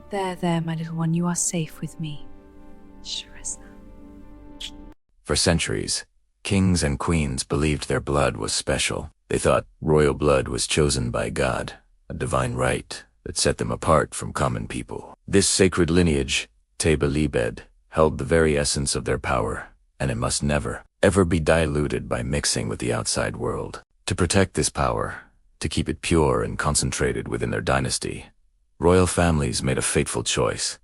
There, my little one, you are safe with me. Sharezna. For centuries, kings and queens believed their blood was special. They thought royal blood was chosen by God, a divine right that set them apart from common people. This sacred lineage, Teba-Libed, held the very essence of their power, and it must never, ever be diluted by mixing with the outside world. To protect this power, to keep it pure and concentrated within their dynasty, royal families made a fateful choice.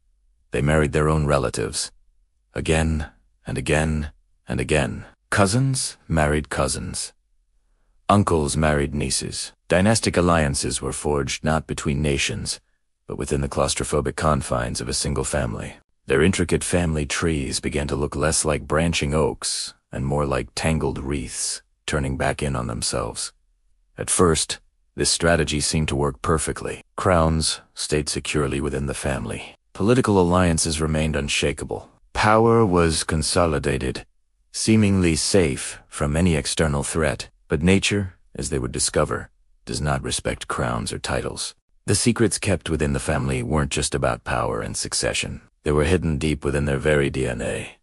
They married their own relatives, again and again and again. Cousins married cousins. Uncles married nieces. Dynastic alliances were forged not between nations, but within the claustrophobic confines of a single family. Their intricate family trees began to look less like branching oaks and more like tangled wreaths, turning back in on themselves. At first, this strategy seemed to work perfectly. Crowns stayed securely within the family. Political alliances remained unshakable. Power was consolidated, seemingly safe from any external threat. But nature, as they would discover, does not respect crowns or titles. The secrets kept within the family weren't just about power and succession. They were hidden deep within their very DNA.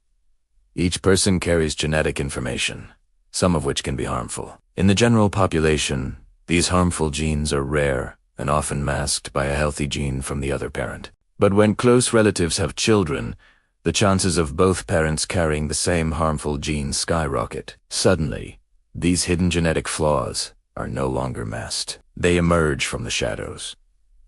Each person carries genetic information, some of which can be harmful. In the general population, these harmful genes are rare and often masked by a healthy gene from the other parent. But when close relatives have children, the chances of both parents carrying the same harmful gene skyrocket. Suddenly, these hidden genetic flaws are no longer masked. They emerge from the shadows,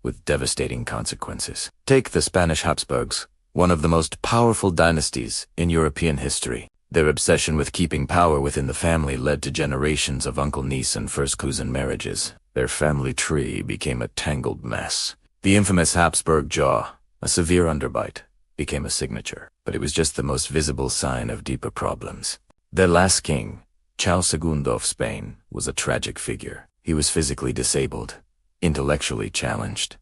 with devastating consequences. Take the Spanish Habsburgs, one of the most powerful dynasties in European history. Their obsession with keeping power within the family led to generations of uncle-niece and first-cousin marriages. Their family tree became a tangled mess. The infamous Habsburg jaw, a severe underbite, became a signature, but it was just the most visible sign of deeper problems. Their last king, Charles II of Spain, was a tragic figure. He was physically disabled, intellectually challenged,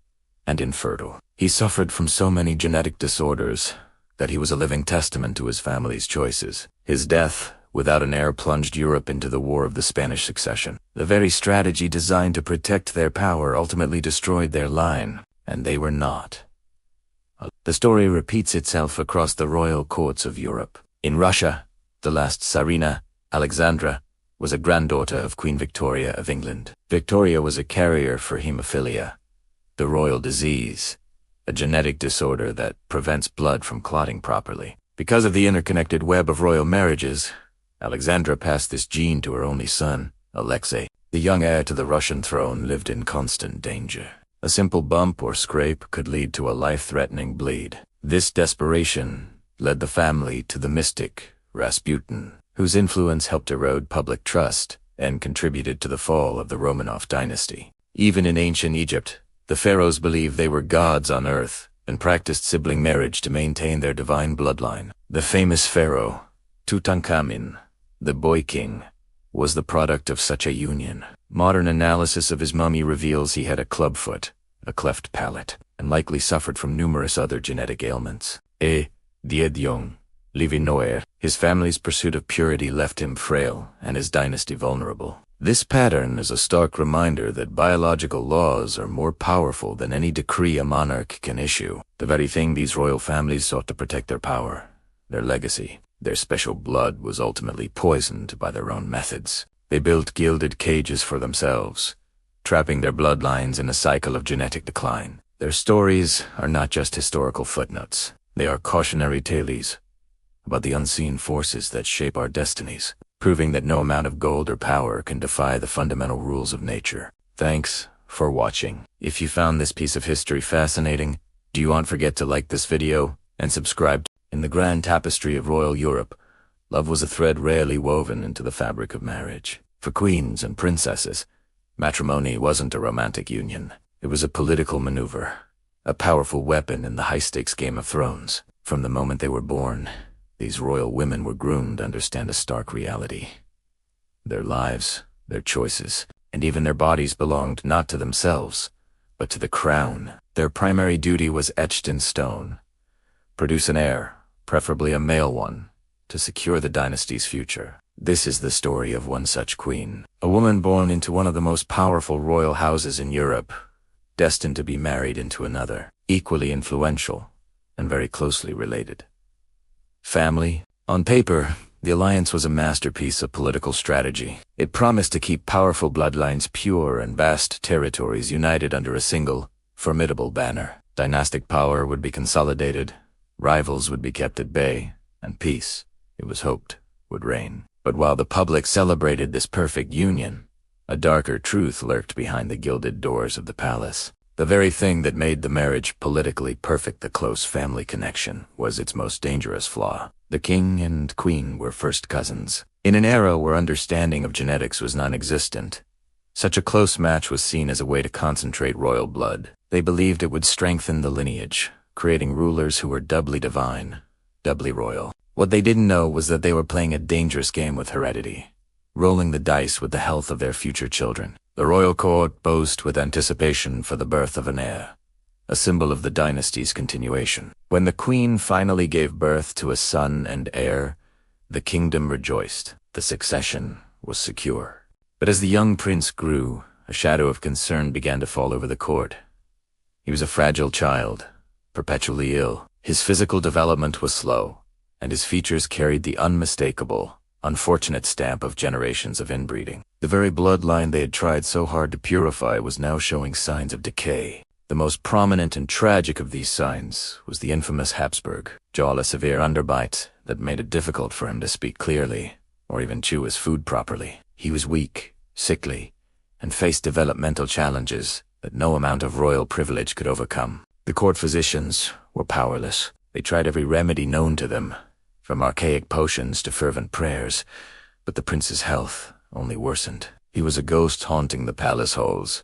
and infertile. He suffered from so many genetic disorders that he was a living testament to his family's choices. His death, without an heir, plunged Europe into the War of the Spanish Succession. The very strategy designed to protect their power ultimately destroyed their line, and they were not. The story repeats itself across the royal courts of Europe. In Russia, the last Tsarina, Alexandra, was a granddaughter of Queen Victoria of England. Victoria was a carrier for hemophilia, the royal disease, a genetic disorder that prevents blood from clotting properly. Because of the interconnected web of royal marriages, Alexandra passed this gene to her only son, Alexei. The young heir to the Russian throne lived in constant danger. A simple bump or scrape could lead to a life-threatening bleed. This desperation led the family to the mystic Rasputin, whose influence helped erode public trust and contributed to the fall of the Romanov dynasty. Even in ancient Egypt, the pharaohs believed they were gods on earth and practiced sibling marriage to maintain their divine bloodline. The famous pharaoh, Tutankhamun, the boy king, was the product of such a union. Modern analysis of his mummy reveals he had a clubfoot, a cleft palate, and likely suffered from numerous other genetic ailments. Diedion, Livinoer, his family's pursuit of purity left him frail and his dynasty vulnerable. This pattern is a stark reminder that biological laws are more powerful than any decree a monarch can issue. The very thing these royal families sought to protect: their power, their legacy. Their special blood was ultimately poisoned by their own methods. They built gilded cages for themselves, trapping their bloodlines in a cycle of genetic decline. Their stories are not just historical footnotes. They are cautionary tales about the unseen forces that shape our destinies, proving that no amount of gold or power can defy the fundamental rules of nature. Thanks for watching. If you found this piece of history fascinating, do you not forget to like this video and subscribe. In the grand tapestry of royal Europe, love was a thread rarely woven into the fabric of marriage. For queens and princesses, matrimony wasn't a romantic union. It was a political maneuver, a powerful weapon in the high-stakes Game of Thrones. From the moment they were born, these royal women were groomed to understand a stark reality. Their lives, their choices, and even their bodies belonged not to themselves, but to the crown. Their primary duty was etched in stone: produce an heir, preferably a male one, to secure the dynasty's future. This is the story of one such queen, a woman born into one of the most powerful royal houses in Europe, destined to be married into another, equally influential and very closely related. Family. On paper, the alliance was a masterpiece of political strategy. It promised to keep powerful bloodlines pure and vast territories united under a single, formidable banner. Dynastic power would be consolidated, rivals would be kept at bay, and peace, it was hoped, would reign. But while the public celebrated this perfect union, a darker truth lurked behind the gilded doors of the palace. The very thing that made the marriage politically perfect, the close family connection, was its most dangerous flaw. The king and queen were first cousins. In an era where understanding of genetics was non-existent, such a close match was seen as a way to concentrate royal blood. They believed it would strengthen the lineage, creating rulers who were doubly divine, doubly royal. What they didn't know was that they were playing a dangerous game with heredity, rolling the dice with the health of their future children. The royal court boasted with anticipation for the birth of an heir, a symbol of the dynasty's continuation. When the queen finally gave birth to a son and heir, the kingdom rejoiced. The succession was secure. But as the young prince grew, a shadow of concern began to fall over the court. He was a fragile child, perpetually ill. His physical development was slow, and his features carried the unmistakable, unfortunate stamp of generations of inbreeding. The very bloodline they had tried so hard to purify was now showing signs of decay. The most prominent and tragic of these signs was the infamous Habsburg jaw, a severe underbite that made it difficult for him to speak clearly or even chew his food properly. He was weak, sickly, and faced developmental challenges that no amount of royal privilege could overcome. The court physicians were powerless. They tried every remedy known to them, from archaic potions to fervent prayers, but the prince's health only worsened. He was a ghost haunting the palace halls,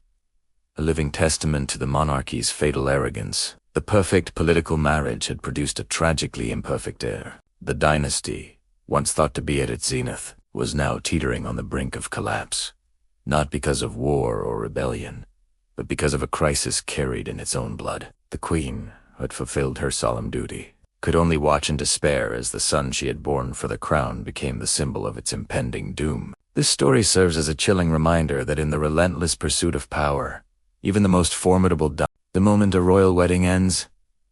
a living testament to the monarchy's fatal arrogance. The perfect political marriage had produced a tragically imperfect heir. The dynasty, once thought to be at its zenith, was now teetering on the brink of collapse, not because of war or rebellion, but because of a crisis carried in its own blood. The queen, who had fulfilled her solemn duty, could only watch in despair as the son she had borne for the crown became the symbol of its impending doom. This story serves as a chilling reminder that in the relentless pursuit of power, even the most formidable the moment a royal wedding ends,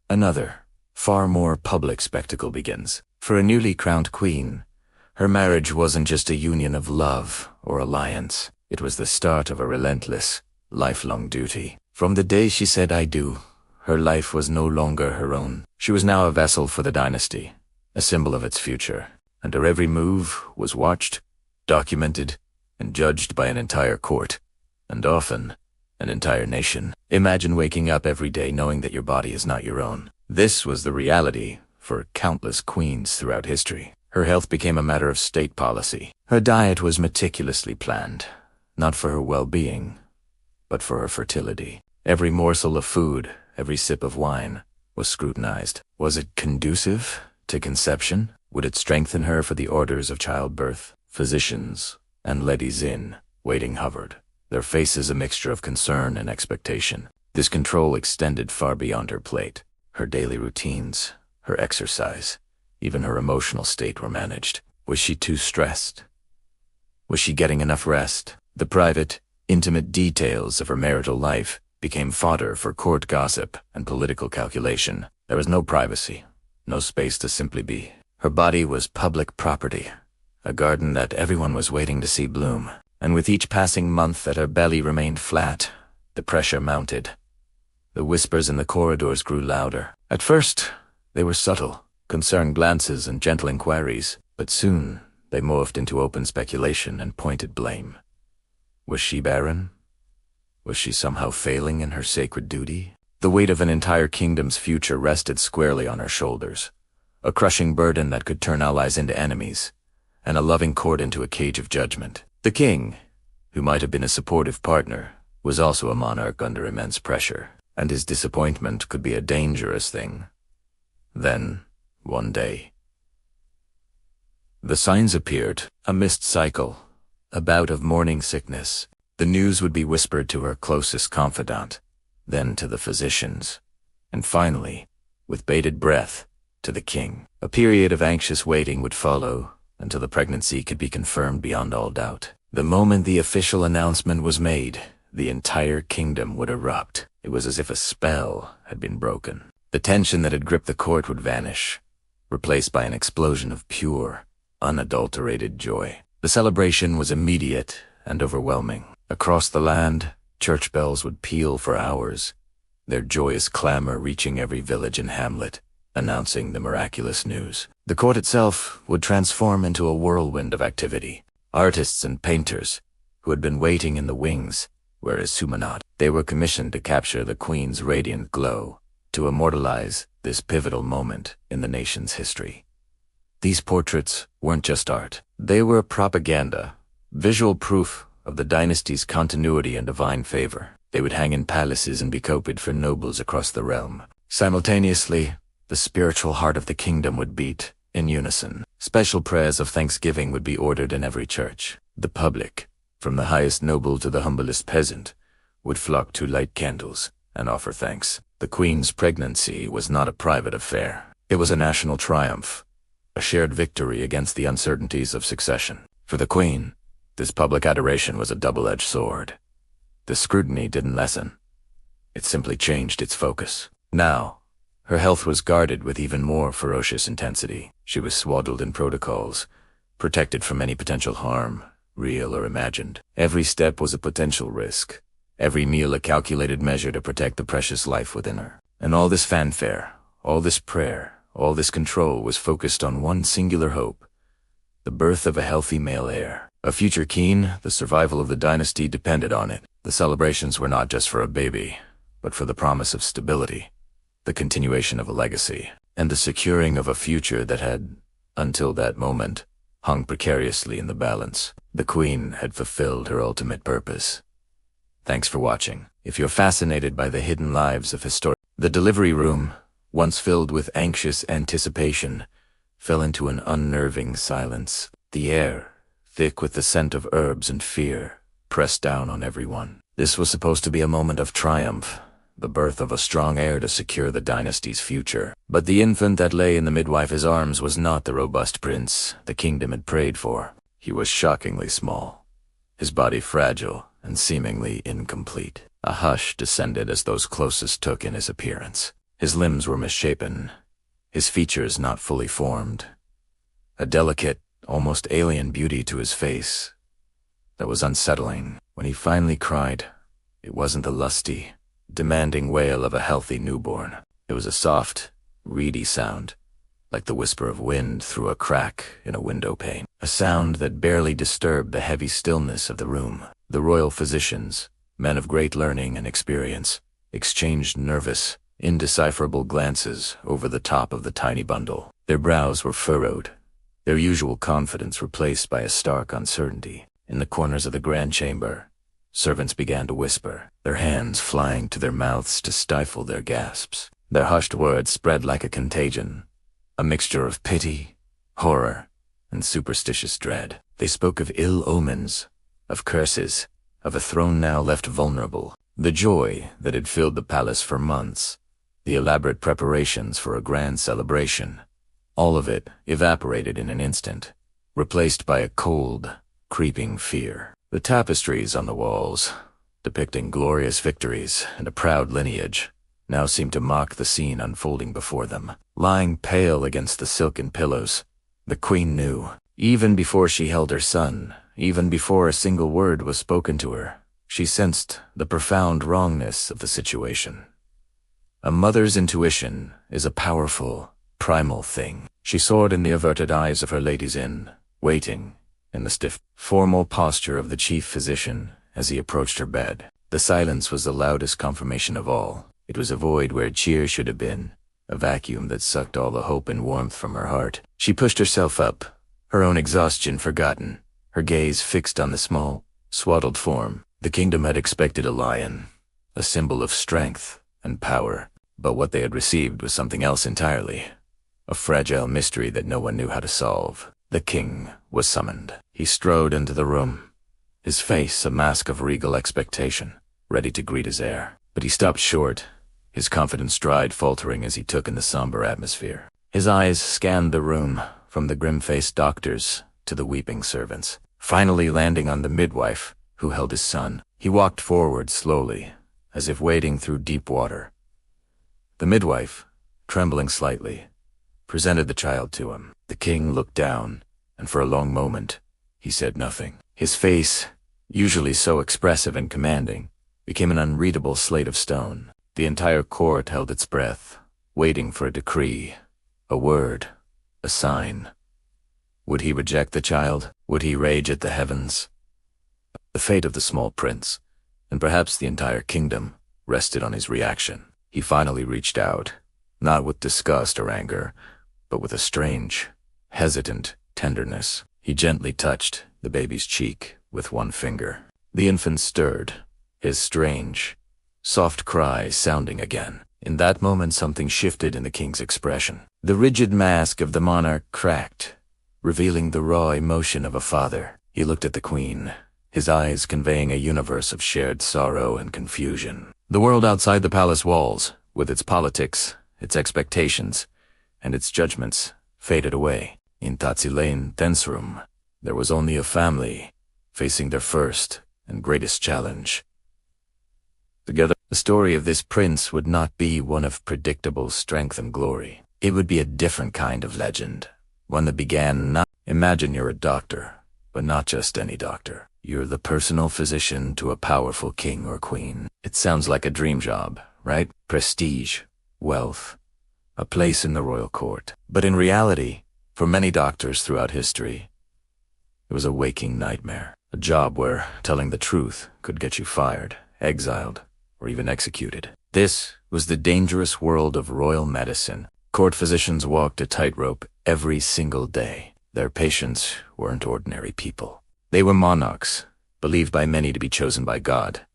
another, far more public spectacle begins. For a newly crowned queen, her marriage wasn't just a union of love or alliance. It was the start of a relentless, lifelong duty. From the day she said "I do," her life was no longer her own. She was now a vessel for the dynasty, a symbol of its future, and her every move was watched, documented, and judged by an entire court, and often an entire nation. Imagine waking up every day knowing that your body is not your own. This was the reality for countless queens throughout history. Her health became a matter of state policy. Her diet was meticulously planned, not for her well-being, but for her fertility. Every morsel of food, every sip of wine, was scrutinized. Was it conducive to conception? Would it strengthen her for the orders of childbirth? Physicians and ladies in waiting hovered, their faces a mixture of concern and expectation. This control extended far beyond her plate. Her daily routines, her exercise, even her emotional state were managed. Was she too stressed? Was she getting enough rest? The private, intimate details of her marital life became fodder for court gossip and political calculation. There was no privacy, no space to simply be. Her body was public property, a garden that everyone was waiting to see bloom. And with each passing month that her belly remained flat, the pressure mounted. The whispers in the corridors grew louder. At first, they were subtle, concerned glances and gentle inquiries, but soon they morphed into open speculation and pointed blame. Was she barren? Was she somehow failing in her sacred duty? The weight of an entire kingdom's future rested squarely on her shoulders, a crushing burden that could turn allies into enemies, and a loving court into a cage of judgment. The king, who might have been a supportive partner, was also a monarch under immense pressure, and his disappointment could be a dangerous thing. Then, one day, the signs appeared, a missed cycle, a bout of morning sickness. The news would be whispered to her closest confidant, then to the physicians, and finally, with bated breath, to the king. A period of anxious waiting would follow until the pregnancy could be confirmed beyond all doubt. The moment the official announcement was made, the entire kingdom would erupt. It was as if a spell had been broken. The tension that had gripped the court would vanish, replaced by an explosion of pure, unadulterated joy. The celebration was immediate and overwhelming. Across the land, church bells would peal for hours, their joyous clamor reaching every village and hamlet, announcing the miraculous news. The court itself would transform into a whirlwind of activity. Artists and painters, who had been waiting in the wings, were as sumanad. They were commissioned to capture the Queen's radiant glow, to immortalize this pivotal moment in the nation's history. These portraits weren't just art. They were propaganda, visual proof of the dynasty's continuity and divine favor. They would hang in palaces and be copied for nobles across the realm. Simultaneously, the spiritual heart of the kingdom would beat in unison. Special prayers of thanksgiving would be ordered in every church. The public, from the highest noble to the humblest peasant, would flock to light candles and offer thanks. The Queen's pregnancy was not a private affair. It was a national triumph, a shared victory against the uncertainties of succession. For the Queen, this public adoration was a double-edged sword. The scrutiny didn't lessen. It simply changed its focus. Now, her health was guarded with even more ferocious intensity. She was swaddled in protocols, protected from any potential harm, real or imagined. Every step was a potential risk, every meal a calculated measure to protect the precious life within her. And all this fanfare, all this prayer, all this control was focused on one singular hope: the birth of a healthy male heir. A future king, the survival of the dynasty depended on it. The celebrations were not just for a baby, but for the promise of stability, the continuation of a legacy, and the securing of a future that had, until that moment, hung precariously in the balance. The Queen had fulfilled her ultimate purpose. Thanks for watching. If you're fascinated by the hidden lives of the delivery room, once filled with anxious anticipation, fell into an unnerving silence. The air, thick with the scent of herbs and fear, pressed down on everyone. This was supposed to be a moment of triumph, the birth of a strong heir to secure the dynasty's future. But the infant that lay in the midwife's arms was not the robust prince the kingdom had prayed for. He was shockingly small, his body fragile and seemingly incomplete. A hush descended as those closest took in his appearance. His limbs were misshapen, his features not fully formed. A delicate, almost alien beauty to his face that was unsettling. When he finally cried, it wasn't the lusty, demanding wail of a healthy newborn. It was a soft, reedy sound, like the whisper of wind through a crack in a window pane. A sound that barely disturbed the heavy stillness of the room. The royal physicians, men of great learning and experience, exchanged nervous, indecipherable glances over the top of the tiny bundle. Their brows were furrowed, their usual confidence replaced by a stark uncertainty. In the corners of the grand chamber, servants began to whisper, their hands flying to their mouths to stifle their gasps. Their hushed words spread like a contagion, a mixture of pity, horror, and superstitious dread. They spoke of ill omens, of curses, of a throne now left vulnerable. The joy that had filled the palace for months, the elaborate preparations for a grand celebration, all of it evaporated in an instant, replaced by a cold, creeping fear. The tapestries on the walls, depicting glorious victories and a proud lineage, now seemed to mock the scene unfolding before them. Lying pale against the silken pillows, the Queen knew, even before she held her son, even before a single word was spoken to her, she sensed the profound wrongness of the situation. A mother's intuition is a powerful, primal thing. She saw it in the averted eyes of her ladies-in, waiting, in the stiff, formal posture of the chief physician as he approached her bed. The silence was the loudest confirmation of all. It was a void where cheer should have been, a vacuum that sucked all the hope and warmth from her heart. She pushed herself up, her own exhaustion forgotten, her gaze fixed on the small, swaddled form. The kingdom had expected a lion, a symbol of strength and power, but what they had received was something else entirely, a fragile mystery that no one knew how to solve. The king was summoned. He strode into the room, his face a mask of regal expectation, ready to greet his heir. But he stopped short, his confident stride faltering as he took in the somber atmosphere. His eyes scanned the room, from the grim-faced doctors to the weeping servants, finally landing on the midwife who held his son. He walked forward slowly, as if wading through deep water. The midwife, trembling slightly, presented the child to him. The king looked down, and for a long moment, he said nothing. His face, usually so expressive and commanding, became an unreadable slate of stone. The entire court held its breath, waiting for a decree, a word, a sign. Would he reject the child? Would he rage at the heavens? The fate of the small prince, and perhaps the entire kingdom, rested on his reaction. He finally reached out, not with disgust or anger, but with a strange, hesitant tenderness. He gently touched the baby's cheek with one finger. The infant stirred, his strange, soft cry sounding again. In that moment something shifted in the king's expression. The rigid mask of the monarch cracked, revealing the raw emotion of a father. He looked at the queen, his eyes conveying a universe of shared sorrow and confusion. The world outside the palace walls, with its politics, its expectations, and its judgments, faded away. In Ten's room, there was only a family facing their first and greatest challenge. Together, the story of this prince would not be one of predictable strength and glory. It would be a different kind of legend, one that began not— Imagine you're a doctor, but not just any doctor. You're the personal physician to a powerful king or queen. It sounds like a dream job, right? Prestige, wealth, a place in the royal court. But in reality, for many doctors throughout history, it was a waking nightmare. A job where telling the truth could get you fired, exiled, or even executed. This was the dangerous world of royal medicine. Court physicians walked a tightrope every single day. Their patients weren't ordinary people. They were monarchs, believed by many to be chosen by God.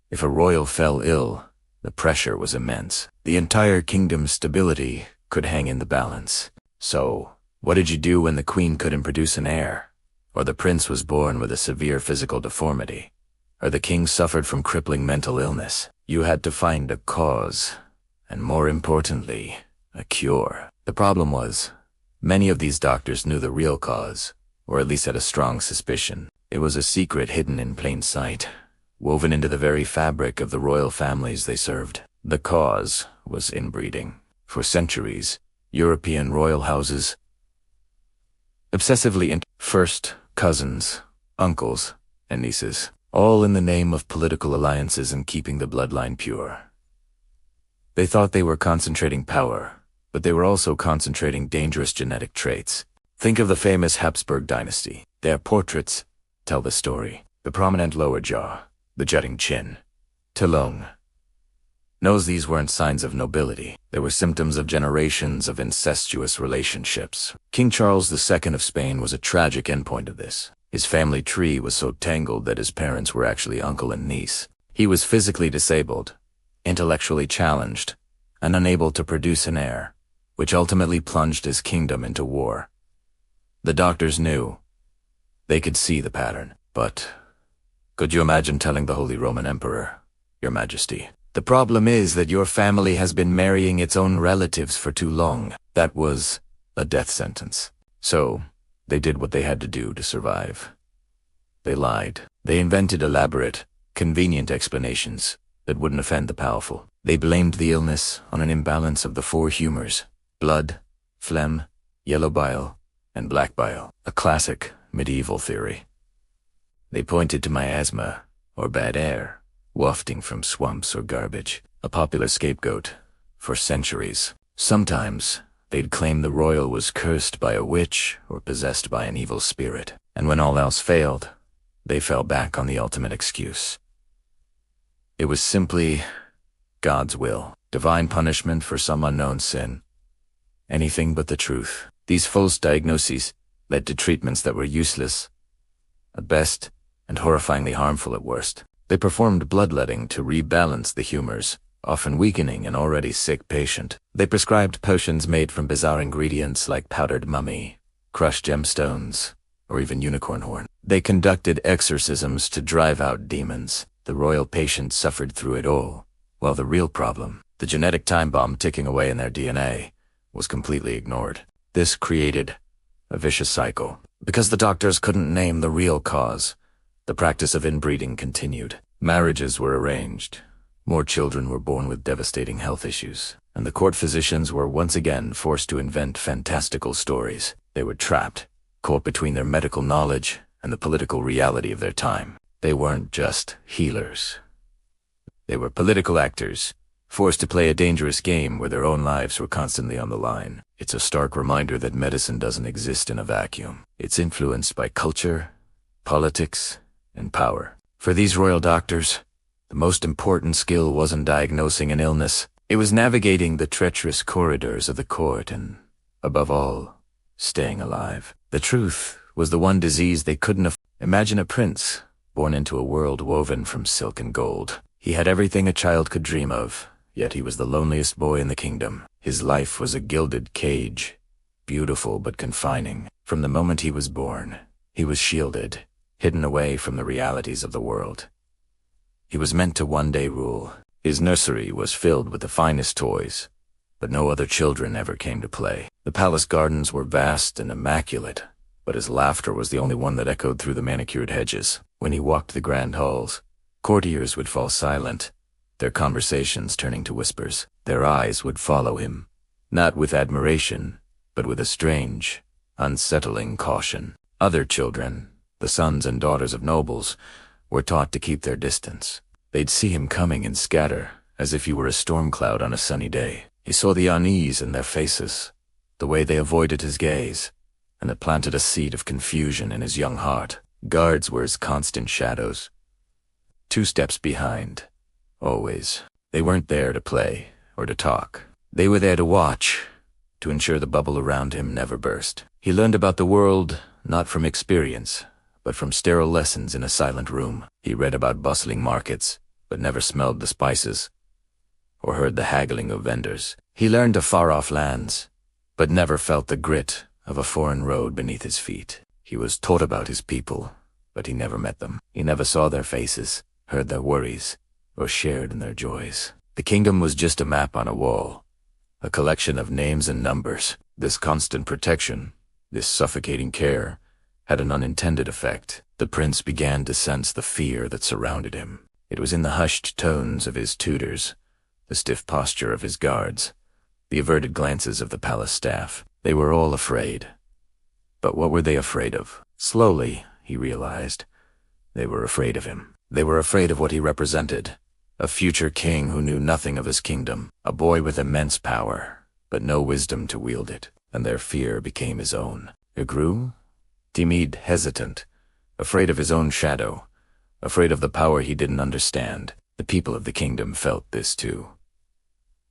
If a royal fell ill, the pressure was immense. The entire kingdom's stability could hang in the balance. So, what did you do when the queen couldn't produce an heir? Or the prince was born with a severe physical deformity? Or the king suffered from crippling mental illness? You had to find a cause, and more importantly, a cure. The problem was, many of these doctors knew the real cause, or at least had a strong suspicion. It was a secret hidden in plain sight, woven into the very fabric of the royal families they served. The cause was inbreeding. For centuries, European royal houses obsessively first cousins, uncles, and nieces, all in the name of political alliances and keeping the bloodline pure. They thought they were concentrating power, but they were also concentrating dangerous genetic traits. Think of the famous Habsburg dynasty. Their portraits tell the story. The prominent lower jaw, the jutting chin, Tilong. Knows these weren't signs of nobility. They were symptoms of generations of incestuous relationships. King Charles II of Spain was a tragic endpoint of this. His family tree was so tangled that his parents were actually uncle and niece. He was physically disabled, intellectually challenged, and unable to produce an heir, which ultimately plunged his kingdom into war. The doctors knew. They could see the pattern. But could you imagine telling the Holy Roman Emperor, Your Majesty, the problem is that your family has been marrying its own relatives for too long? That was a death sentence. So, they did what they had to do to survive. They lied. They invented elaborate, convenient explanations that wouldn't offend the powerful. They blamed the illness on an imbalance of the four humors: blood, phlegm, yellow bile, and black bile. A classic medieval theory. They pointed to miasma, or bad air, wafting from swamps or garbage, a popular scapegoat for centuries. Sometimes, they'd claim the royal was cursed by a witch or possessed by an evil spirit. And when all else failed, they fell back on the ultimate excuse. It was simply God's will, divine punishment for some unknown sin. Anything but the truth. These false diagnoses led to treatments that were useless at best and horrifyingly harmful at worst. They performed bloodletting to rebalance the humors, often weakening an already sick patient. They prescribed potions made from bizarre ingredients like powdered mummy, crushed gemstones, or even unicorn horn. They conducted exorcisms to drive out demons. The royal patients suffered through it all, while the real problem, the genetic time bomb ticking away in their DNA, was completely ignored. This created a vicious cycle. Because the doctors couldn't name the real cause, the practice of inbreeding continued. Marriages were arranged. More children were born with devastating health issues, and the court physicians were once again forced to invent fantastical stories. They were trapped, caught between their medical knowledge and the political reality of their time. They weren't just healers. They were political actors, forced to play a dangerous game where their own lives were constantly on the line. It's a stark reminder that medicine doesn't exist in a vacuum. It's influenced by culture, politics, and power. For these royal doctors, the most important skill wasn't diagnosing an illness. It was navigating the treacherous corridors of the court and, above all, staying alive. The truth was the one disease they couldn't afford. Imagine a prince, born into a world woven from silk and gold. He had everything a child could dream of, yet he was the loneliest boy in the kingdom. His life was a gilded cage, beautiful but confining. From the moment he was born, he was shielded, hidden away from the realities of the world. He was meant to one day rule. His nursery was filled with the finest toys, but no other children ever came to play. The palace gardens were vast and immaculate, but his laughter was the only one that echoed through the manicured hedges. When he walked the grand halls, courtiers would fall silent, their conversations turning to whispers. Their eyes would follow him, not with admiration, but with a strange, unsettling caution. Other children, the sons and daughters of nobles, were taught to keep their distance. They'd see him coming and scatter, as if he were a storm cloud on a sunny day. He saw the unease in their faces, the way they avoided his gaze, and it planted a seed of confusion in his young heart. Guards were his constant shadows, 2 steps behind, always. They weren't there to play or to talk. They were there to watch, to ensure the bubble around him never burst. He learned about the world not from experience, but from sterile lessons in a silent room. He read about bustling markets, but never smelled the spices or heard the haggling of vendors. He learned of far-off lands, but never felt the grit of a foreign road beneath his feet. He was taught about his people, but he never met them. He never saw their faces, heard their worries, or shared in their joys. The kingdom was just a map on a wall, a collection of names and numbers. This constant protection, this suffocating care, had an unintended effect. The prince began to sense the fear that surrounded him. It was in the hushed tones of his tutors, the stiff posture of his guards, the averted glances of the palace staff. They were all afraid. But what were they afraid of? Slowly, he realized, they were afraid of him. They were afraid of what he represented, a future king who knew nothing of his kingdom, a boy with immense power, but no wisdom to wield it, and their fear became his own. It grew, timid, hesitant, afraid of his own shadow, afraid of the power he didn't understand. The people of the kingdom felt this too.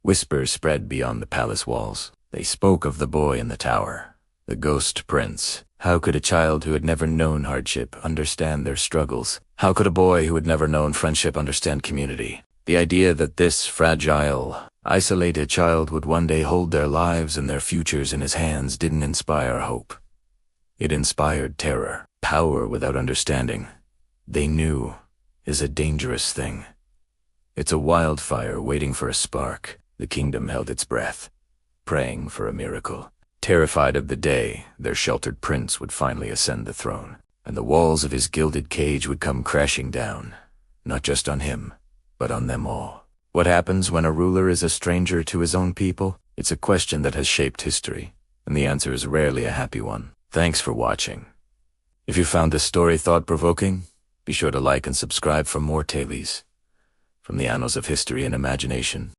Whispers spread beyond the palace walls. They spoke of the boy in the tower, the ghost prince. How could a child who had never known hardship understand their struggles? How could a boy who had never known friendship understand community? The idea that this fragile, isolated child would one day hold their lives and their futures in his hands didn't inspire hope. It inspired terror. Power without understanding, they knew, is a dangerous thing. It's a wildfire waiting for a spark. The kingdom held its breath, praying for a miracle, terrified of the day their sheltered prince would finally ascend the throne, and the walls of his gilded cage would come crashing down, not just on him, but on them all. What happens when a ruler is a stranger to his own people? It's a question that has shaped history, and the answer is rarely a happy one. Thanks for watching. If you found this story thought-provoking, be sure to like and subscribe for more tales from the annals of history and imagination.